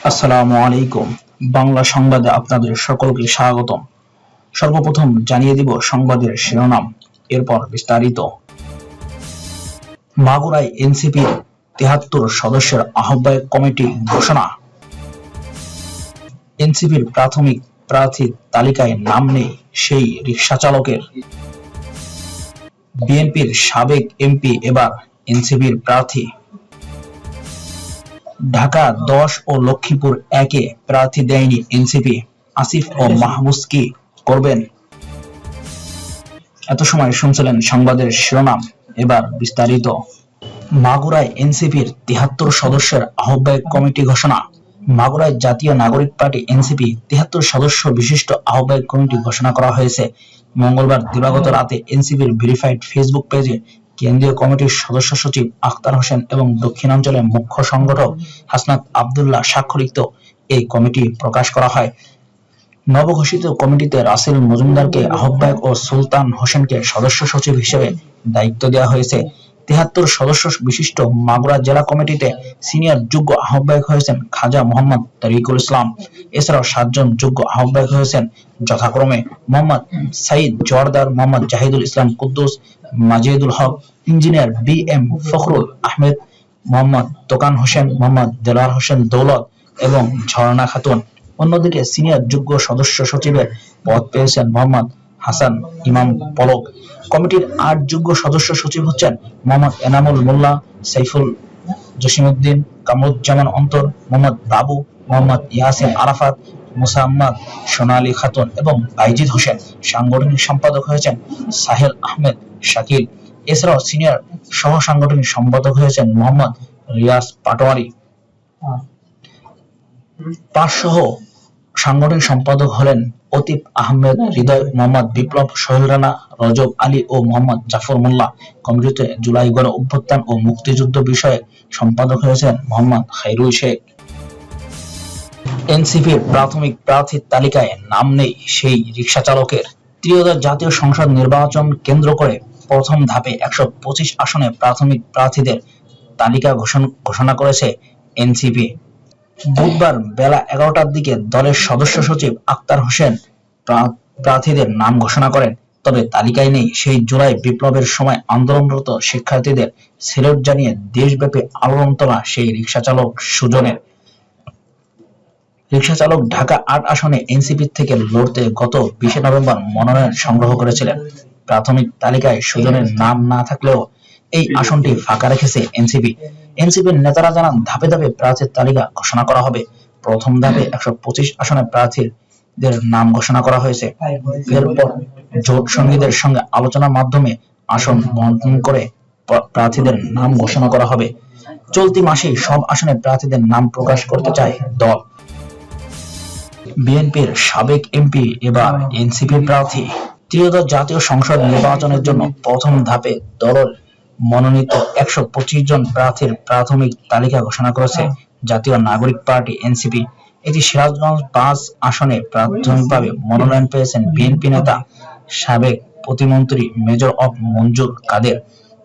আসসালামু আলাইকুম। বাংলা সংবাদে আপনাদের সকলকে স্বাগতম। সর্বপ্রথম জানিয়ে দিব সংবাদের শিরোনাম, এরপর বিস্তারিত। মাগুরায় এনসিপির ৭৩ সদস্যের আহ্বায়ক কমিটি ঘোষণা। এনসিপির প্রাথমিক প্রার্থীর তালিকায় নাম নেই সেই রিকশা চালকের। বিএনপির সাবেক এমপি এবার এনসিপির প্রার্থী। ঢাকা ১০ ও লক্ষ্মীপুর ১-এ প্রার্থী দেয়নি এনসিপি, আসিফ ও মাহফুজ কি করবেন? এত সময় শুনছিলেন সংবাদের শিরোনাম, এবার বিস্তারিত। মাগুরায় এনসিপির ৭৩ সদস্যের আহ্বায়ক কমিটি ঘোষণা। মাগুরায় জাতীয় নাগরিক পার্টি এনসিপি ৭৩ সদস্য বিশিষ্ট আহ্বায়ক কমিটি ঘোষণা করা হয়েছে। মঙ্গলবার দিবাগত রাতে এনসিপির ভেরিফাইড ফেসবুক পেজে কেন্দ্রীয় কমিটির সদস্য সচিব আখতার হোসেন এবং দক্ষিণাঞ্চলের মুখ্য সংগঠক হাসনাত আবদুল্লাহ স্বাক্ষরিত এই কমিটি প্রকাশ করা হয়। নবঘোষিত কমিটিতে রাসেল মজুমদারকে আহ্বায়ক ও সুলতান হোসেনকে সদস্য সচিব হিসেবে দায়িত্ব দেওয়া হয়েছে। ৭৩ সদস্য বিশিষ্ট মাগুরা জেলা কমিটিতে সিনিয়র যুগ্ম আহ্বায়ক হয়েছেন খাজা মোহাম্মদ তরিকুল ইসলাম। এছাড়াও ৭ জন যুগ্ম আহ্বায়ক হয়েছেন যথাক্রমে Mohammad Saeed Joardar, Mohammad Zahidul Islam Quddus, Majedul Haque, engineer B M Fakhrul Ahmed, Mohammad Tokan Hossain, Mohammad Delar Hossain দৌলত এবং ঝর্ণা খাতুন। অন্যদিকে সিনিয়র যুগ্ম সদস্য সচিবের পদ পেয়েছেন মোহাম্মদ হাসান ইমাম পলক। কমিটির ৮ যুগ্ম সদস্য সচিব হচ্ছেন মোহাম্মদ এনামুল মোল্লা, সাইফুল জসিমউদ্দিন, কামরুজ্জামান অন্তর, মোহাম্মদ বাবু, মোহাম্মদ ইয়াসিন আরাফাত, মুসাম্মাদ সোনালী খাতুন এবং বাইজিদ হোসেন। সাংগঠনিক সম্পাদক হয়েছেন সাহেল আহমেদ শাকিল। এছাড়াও সিনিয়র সহ সাংগঠনিক সম্পাদক হয়েছেন মোহাম্মদ রিয়াজ পাটোয়ারি। ৫ সহ সাংগঠনিক সম্পাদক হলেন অতীব আহমেদ হৃদয়, মোহাম্মদ বিপ্লব, সোহেল রানা, রজব আলী ও মোহাম্মদ জাফর মোল্লা। কমিটিতে জুলাই গণ অভ্যুত্থান ও মুক্তিযুদ্ধ বিষয়ে সম্পাদক হয়েছেন মোহাম্মদ খাইরুল শেখ। এনসিপির প্রাথমিক প্রার্থীর তালিকায় নাম নেই সেই রিকশা চালকের। ত্রয়োদশ জাতীয় সংসদ নির্বাচন কেন্দ্র করে প্রথম ধাপে ১২৫ আসনে প্রাথমিক প্রার্থীদের তালিকা ঘোষণা করেছে এনসিপি। বুধবার বেলা ১১টার দিকে দলের সদস্য সচিব আখতার হোসেন প্রার্থীদের নাম ঘোষণা করেন। তবে তালিকায় নেই সেই জুলাই বিপ্লবের সময় আন্দোলনরত শিক্ষার্থীদের সেলুট জানিয়ে দেশব্যাপী আলোড়ন তোলা সেই রিকশাচালক সুজনের। রিকশাচালক ঢাকা ৮ আসনে এনসিপি থেকে লড়তে গত ২০ নভেম্বর মনোনয়ন সংগ্রহ করেছিলেন। প্রাথমিক তালিকায় সুজনের নাম না থাকলেও এই আসনটি ফাঁকা রেখেছে এনসিপি। এনসিপির নেতারা জানান, ধাপে ধাপে প্রার্থীর তালিকা ঘোষণা করা হবে। প্রথম ধাপে ১২৫ আসনে প্রার্থীদের নাম ঘোষণা করা হয়েছে। এরপর জোট সঙ্গীদের সঙ্গে আলোচনার মাধ্যমে আসন বণ্টন করে প্রার্থীদের নাম ঘোষণা করা হবে। চলতি মাসেই সব আসনে প্রার্থীদের নাম প্রকাশ করতে চায় দল। বিএনপির সাবেক এমপি এবার এনসিপির প্রার্থী। ত্রয়োদশ জাতীয় সংসদ নির্বাচনের জন্য প্রথম ধাপে দলের মনোনীত ১২৫ জন প্রার্থীর প্রাথমিক তালিকা ঘোষণা করেছে জাতীয় নাগরিক পার্টি এনসিপি। এটি সিরাজগঞ্জ ৫ আসনে প্রাথমিকভাবে মনোনয়ন পেয়েছেন বিএনপি নেতা সাবেক প্রতিমন্ত্রী মেজর অব মঞ্জুর কাদের।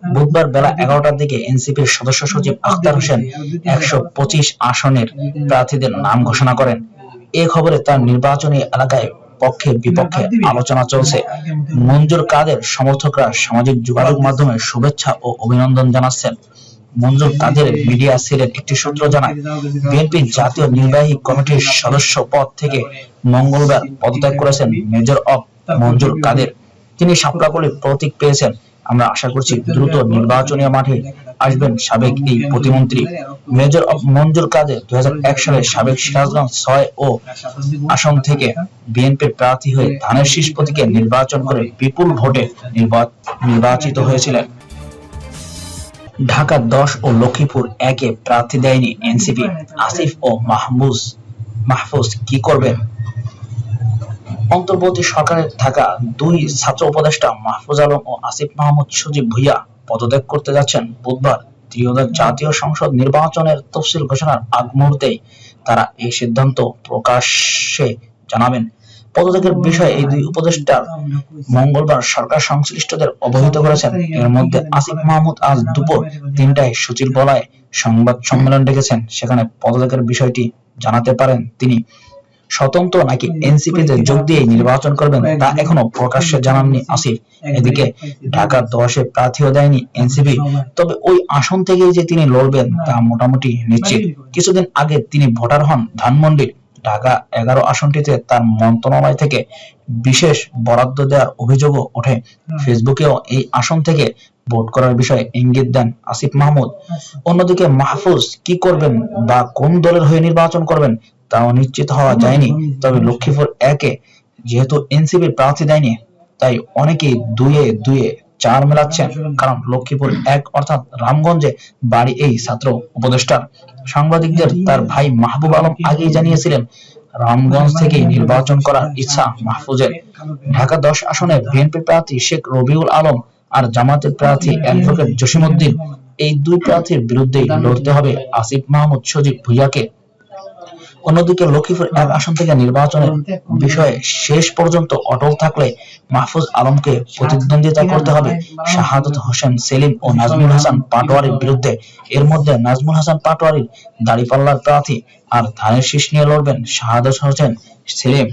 বুধবার বেলা ১১টার দিকে এনসিপির সদস্য সচিব আখতার হোসেন ১২৫ আসনের প্রার্থীদের নাম ঘোষণা করেন। এ খবরে তার নির্বাচনী এলাকায় পক্ষে বিপক্ষে আলোচনা চলছে। মঞ্জুর কাদের সমর্থকরা সামাজিক যোগাযোগ মাধ্যমে শুভেচ্ছা ও অভিনন্দন জানাচ্ছেন। মঞ্জুর কাদের মিডিয়া সেলের একটি সূত্র জানায়, বিএনপির জাতীয় নির্বাহী কমিটির সদস্য পদ থেকে মঙ্গলবার পদত্যাগ করেছেন মেজর অব মঞ্জুর কাদের। তিনি সাপলাকলির প্রতীক পেয়েছেন। আমরা আশা করছি দ্রুত নির্বাচনী মাঠে আসবেন সাবেক এই প্রতিমন্ত্রী। মেজর অব মঞ্জুর কাদের ২০০১ সালে সাবেক সিরাজগঞ্জ ৬ ও আসন থেকে বিএনপির প্রার্থী হয়ে ধানের শীষ প্রতীকে নির্বাচন করে বিপুল ভোটে নির্বাচিত হয়েছিলেন। ঢাকা ১০ ও লক্ষ্মীপুর ১-এ প্রার্থী দেয়নি এনসিপি, আসিফ ও মাহফুজ কি করবেন? অন্তর্বর্তী সরকারের থাকা ২ ছাত্র উপদেষ্টা মাহফুজ আলম ও আসিফ মাহমুদ সজীব ভুইয়া পদত্যাগ করতে যাচ্ছেন। বুধবার ত্রয়োদশ জাতীয় সংসদ নির্বাচনের তফসিল ঘোষণার আগ মুহূর্তেই তারা এই সিদ্ধান্ত প্রকাশ্যে জানাবেন। পদত্যাগের বিষয়ে এই ২ উপদেষ্টা মঙ্গলবার সরকার সংশ্লিষ্টদের অবহিত করেছেন। এর মধ্যে আসিফ মাহমুদ আজ দুপুর ৩টায় সচিবালয়ে সংবাদ সম্মেলন ডেকেছেন, সেখানে পদত্যাগের বিষয়টি জানাতে পারেন তিনি। স্বতন্ত্র নাকি এনসিপিতে যোগ দিয়ে নির্বাচন করবেন তা এখনো প্রকাশ্যে জানাননি আসিফ। এদিকে ঢাকা 10-এ প্রার্থীও দেয়নি এনসিপি, তবে ওই আসন থেকেই যে তিনি লড়বেন তা মোটামুটি নিশ্চিত। কিছুদিন আগে তিনি ভোটার হন ধানমন্ডির। ঢাকা 11 আসনটিতে তার মন্ত্রণালয় থেকে বিশেষ বরাদ্দ দেওয়ার অভিযোগও ওঠে। ফেসবুকেও এই আসন থেকে ভোট করার বিষয়ে ইঙ্গিত দেন আসিফ মাহমুদ। অন্যদিকে মাহফুজ কি করবেন বা কোন দলের হয়ে নির্বাচন করবেন তাও নিশ্চিত হওয়া যায়নি। তবে লক্ষ্মীপুর 1-এ যেহেতু এনসিপি প্রার্থী দেয়নি, তাই অনেকেই 2-এ 4 মেলাচ্ছেন, কারণ লক্ষ্মীপুর 1 অর্থাৎ রামগঞ্জে বাড়ি এই ছাত্র উপদেষ্টার। সাংবাদিকদের তার ভাই মাহবুব আলম আগেই জানিয়েছিলেন রামগঞ্জ থেকেই নির্বাচন করার ইচ্ছা মাহফুজের। ঢাকা 10 আসনে বিএনপি প্রার্থী শেখ রবিউল আলম আর জামাতের প্রার্থী অ্যাডভোকেট জসিমউদ্দিন, এই দুই প্রার্থীর বিরুদ্ধেই লড়তে হবে আসিফ মাহমুদ সজীব ভুঁইয়াকে। অন্যদিকে লক্ষ্মীপুর 1 আসন থেকে নির্বাচনের বিষয়ে শেষ পর্যন্ত অটল থাকলে মাহফুজ আলমকে প্রতিদ্বন্দ্বিতা করতে হবে শাহাদত হোসেন সেলিম ও নাজমুল হাসান পাটোয়ারির বিরুদ্ধে। এর মধ্যে নাজমুল হাসান পাটোয়ারি দাঁড়িপাল্লার প্রার্থী, আর ধানের শীষ নিয়ে লড়বেন শাহাদত হোসেন সেলিম।